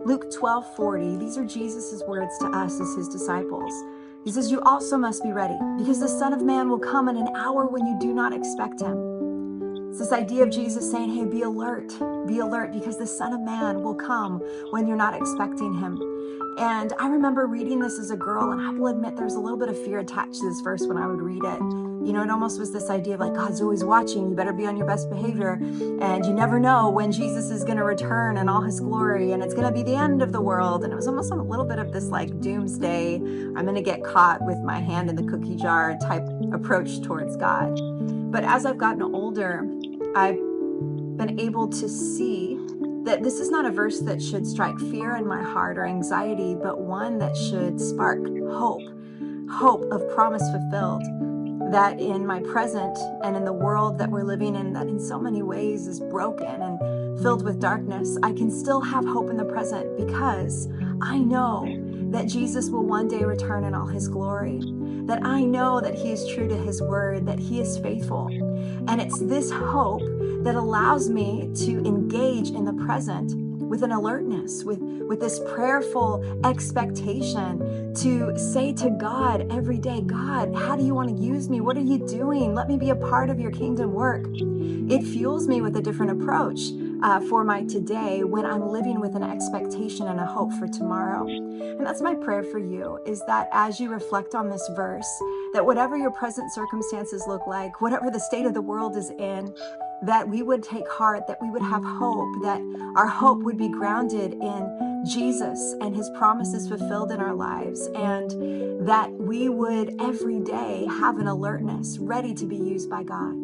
Luke 12:40, these are Jesus' words to us as his disciples. He says, "You also must be ready, because the Son of Man will come in an hour when you do not expect him." It's this idea of Jesus saying, hey, be alert, because the Son of Man will come when you're not expecting him. And I remember reading this as a girl, and I will admit there's a little bit of fear attached to this verse when I would read it. You know, it almost was this idea of like, God's always watching, you better be on your best behavior, and you never know when Jesus is going to return in all his glory, and it's going to be the end of the world. And it was almost a little bit of this like doomsday, I'm going to get caught with my hand in the cookie jar type approach towards God. But as I've gotten older, I've been able to see that this is not a verse that should strike fear in my heart or anxiety, but one that should spark hope of promise fulfilled, that in my present and in the world that we're living in, that in so many ways is broken and filled with darkness, I can still have hope in the present because I know that Jesus will one day return in all his glory, that I know that he is true to his word, that he is faithful. And it's this hope that allows me to engage in the present with an alertness, with this prayerful expectation to say to God every day, God, how do you want to use me? What are you doing? Let me be a part of your kingdom work. It fuels me with a different approach for my today when I'm living with an expectation and a hope for tomorrow. And that's my prayer for you, is that as you reflect on this verse, that whatever your present circumstances look like, whatever the state of the world is in, that we would take heart, that we would have hope, that our hope would be grounded in Jesus and his promises fulfilled in our lives, and that we would every day have an alertness ready to be used by God.